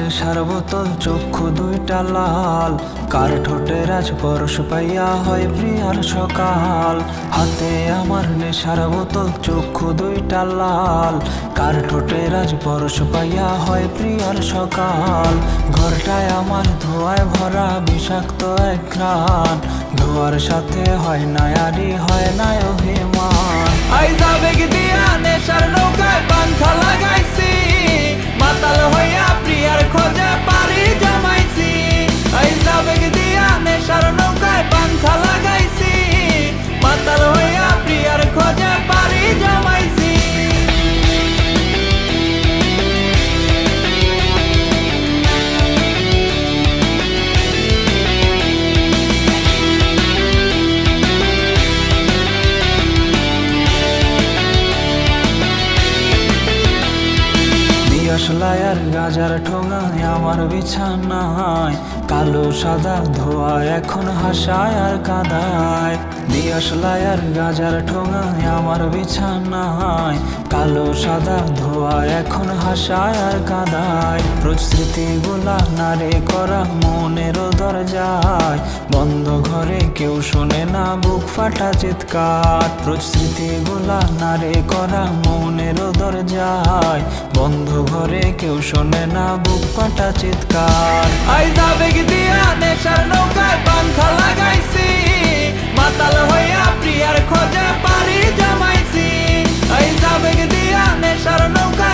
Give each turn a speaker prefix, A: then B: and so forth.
A: নেশার বোতল, চক্ষু দুইটা লাল, কার ঠোঁটে রাজ পরশ পাইয়া হয় প্রিয়ার সকাল। হাতে আমার নেশার বোতল, চক্ষু দুইটা লাল, কার ঠোঁটে রাজ পরশ পাইয়া হয় প্রিয়ার সকাল। ঘরটায় আমার ধোঁয়ায় ভরা বিষাক্ত এক ঘ্রাণ, ধোঁয়ার সাথে হয় নায়ারি হয় না অভিমান।
B: আইজা বেগ দিয়া নেশার নৌকায় পান্থা লাগাইছি, মাতাল হইয়া প্রিয়ার খোঁজে পারি জমাইছি। আইজা বেগ দিয়া নেশার নৌকায় পান্থা লাগাইছি, মাতাল হইয়া প্রিয়ার খোঁজে পারি জমাইছি।
A: দিয়াশলাই আর গাজার ঠোঙায় আমার বিছানায়, কালো সাদা ধোয়া এখন হাসায় আর কাদায়। দিয়াশলাই আর গাজার ঠোঙায় আমার বিছানায়, কালো সাদা ধোয়া এখন হাসায় আর কাদায়। রোজ স্মৃতিগুলা নারে করা মনের দরজায়, বন্ধ ঘরে কেউ শোনে না বুক ফাটা চিৎকার। রোজ স্মৃতিগুলা নারে করা মনের দরজায়, বন্ধ ঘরে কেউ শোনে না বুক ফাটা চিৎকার।
B: আইজা বেগ দিয়া নেশার নৌকায় পান্থা লাগাইছি, মাতাল হইয়া প্রিয়ার খোঁজে পারি জমাইছি। আইজা বেগ দিয়া নেশার নৌকায়